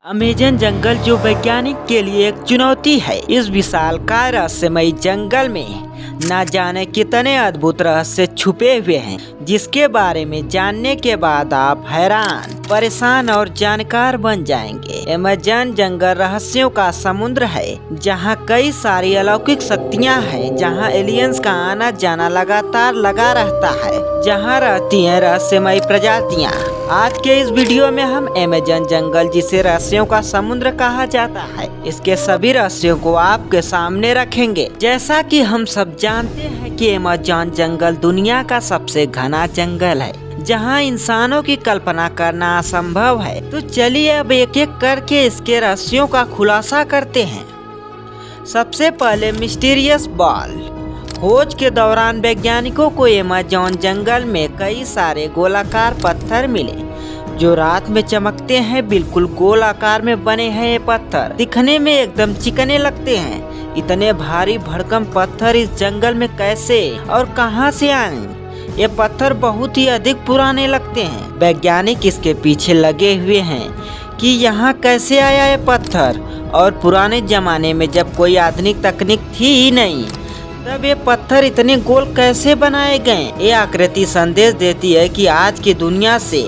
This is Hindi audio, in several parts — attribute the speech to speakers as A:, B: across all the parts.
A: अमेज़न जंगल जो वैज्ञानिक के लिए एक चुनौती है। इस विशालकाय रहस्यमयी जंगल में न जाने कितने अद्भुत रहस्य छुपे हुए हैं, जिसके बारे में जानने के बाद आप हैरान, परेशान और जानकार बन जाएंगे। अमेज़न जंगल रहस्यों का समुद्र है, जहां कई सारी अलौकिक शक्तियां हैं, जहां एलियंस का आना जाना लगातार लगा रहता है, जहां रहती हैं रहस्यमयी प्रजातियां। आज के इस वीडियो में हम अमेज़न जंगल, जिसे रहस्यों का समुद्र कहा जाता है, इसके सभी रहस्यों को आपके सामने रखेंगे। जैसा कि हम सब जानते हैं कि अमेज़न जंगल दुनिया का सबसे घना जंगल है, जहां इंसानों की कल्पना करना असंभव है। तो चलिए अब एक एक करके इसके रहस्यों का खुलासा करते हैं। सबसे पहले मिस्टीरियस बॉल। खोज के दौरान वैज्ञानिकों को अमेज़न जंगल में कई सारे गोलाकार पत्थर मिले, जो रात में चमकते हैं। बिल्कुल गोल आकार में बने हैं ये पत्थर, दिखने में एकदम चिकने लगते हैं। इतने भारी भरकम पत्थर इस जंगल में कैसे और कहां से आए? ये पत्थर बहुत ही अधिक पुराने लगते हैं। वैज्ञानिक इसके पीछे लगे हुए हैं कि यहाँ कैसे आया ये पत्थर, और पुराने जमाने में जब कोई आधुनिक तकनीक थी ही नहीं, तब ये पत्थर इतने गोल कैसे बनाए गए? ये आकृति संदेश देती है कि आज की दुनिया से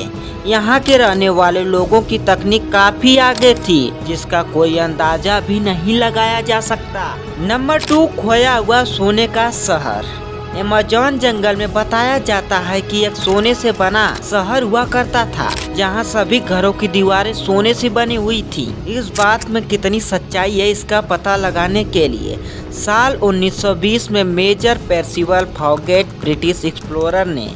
A: यहाँ के रहने वाले लोगों की तकनीक काफी आगे थी, जिसका कोई अंदाजा भी नहीं लगाया जा सकता। नंबर 2, खोया हुआ सोने का शहर। अमेज़न जंगल में बताया जाता है कि एक सोने से बना शहर हुआ करता था, जहां सभी घरों की दीवारें सोने से बनी हुई थी। इस बात में कितनी सच्चाई है, इसका पता लगाने के लिए साल 1920 में major Percival Fawcett British explorer ने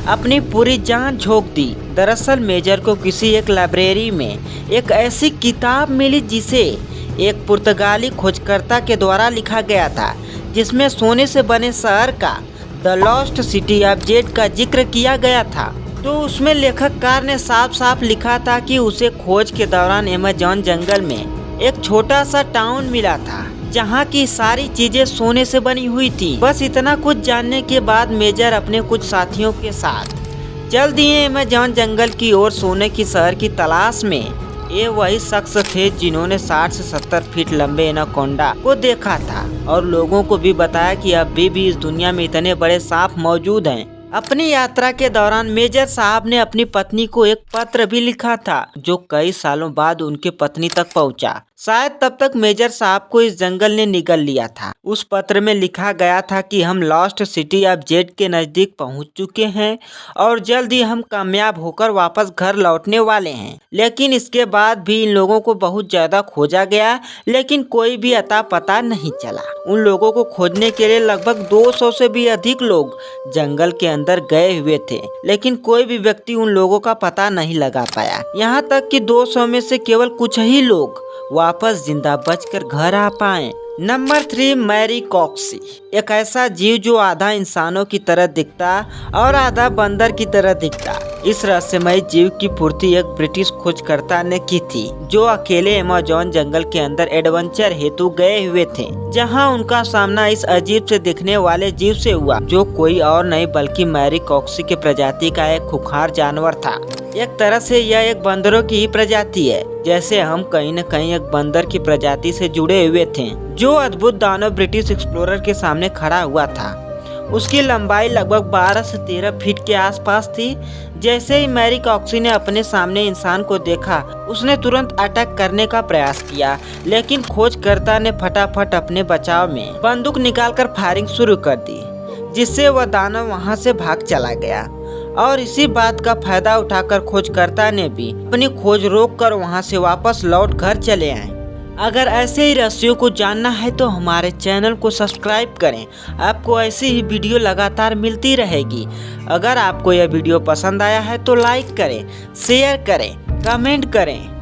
A: अपनी पूरी जान झोंक दी। दरअसल मेजर को किसी एक लाइब्रेरी में एक ऐसी किताब मिली, जिसे एक पुर्तगाली खोजकर्ता के द्वारा लिखा गया था, जिसमें सोने से बने शहर का the lost city of Z का जिक्र किया गया था। तो उसमें लेखककार ने साफ साफ लिखा था कि उसे खोज के दौरान अमेज़न जंगल में एक छोटा सा टाउन मिला था, जहाँ की सारी चीजें सोने से बनी हुई थी। बस इतना कुछ जानने के बाद मेजर अपने कुछ साथियों के साथ चल दिए अमेज़न जंगल की ओर सोने की शहर की तलाश में। ये वही शख्स थे जिन्होंने 60 से 70 फीट लंबे एनाकोंडा को देखा था, और लोगों को भी बताया कि अभी भी इस दुनिया में इतने बड़े सांप मौजूद हैं। अपनी यात्रा के दौरान मेजर साहब ने अपनी पत्नी को एक पत्र भी लिखा था, जो कई सालों बाद उनके पत्नी तक पहुंचा। शायद तब तक मेजर साहब को इस जंगल ने निगल लिया था। उस पत्र में लिखा गया था कि हम लॉस्ट सिटी ऑफ जेड के नजदीक पहुंच चुके हैं और जल्द ही हम कामयाब होकर वापस घर लौटने वाले हैं। लेकिन इसके बाद भी इन लोगों को बहुत ज्यादा खोजा गया, लेकिन कोई भी अता पता नहीं चला। उन लोगों को खोजने के लिए लगभग 200 से भी अधिक लोग जंगल के अंदर गए हुए थे, लेकिन कोई भी व्यक्ति उन लोगों का पता नहीं लगा पाया। यहाँ तक कि 200 में से केवल कुछ ही लोग वापस जिंदा बचकर घर आ पाए। नंबर 3, मैरी कॉक्सी। एक ऐसा जीव जो आधा इंसानों की तरह दिखता और आधा बंदर की तरह दिखता। इस रहस्यमय जीव की पूर्ति एक ब्रिटिश खोजकर्ता ने की थी, जो अकेले अमेज़न जंगल के अंदर एडवेंचर हेतु गए हुए थे, जहां उनका सामना इस अजीब से दिखने वाले जीव से हुआ, जो कोई और नहीं बल्कि मैरी कॉक्सी के प्रजाति का एक खूंखार जानवर था। एक तरह से यह एक बंदरों की ही प्रजाति है, जैसे हम कहीं न कहीं एक बंदर की प्रजाति से जुड़े हुए थे। जो अद्भुत दानव ब्रिटिश एक्सप्लोरर के सामने खड़ा हुआ था, उसकी लंबाई लगभग 12 से 13 फीट के आसपास थी। जैसे ही मैरी कॉक्सी ने अपने सामने इंसान को देखा, उसने तुरंत अटैक करने का प्रयास किया, लेकिन खोजकर्ता ने फटाफट अपने बचाव में बंदूक निकालकर फायरिंग शुरू कर दी, जिससे वह दानव वहां से भाग चला गया। और इसी बात का फायदा उठाकर खोजकर्ता ने भी अपनी खोज रोककर वहां से वापस लौट घर चले आए। अगर ऐसे ही रहस्यों को जानना है तो हमारे चैनल को सब्सक्राइब करें। आपको ऐसी ही वीडियो लगातार मिलती रहेगी। अगर आपको यह वीडियो पसंद आया है तो लाइक करें, शेयर करें, कमेंट करें।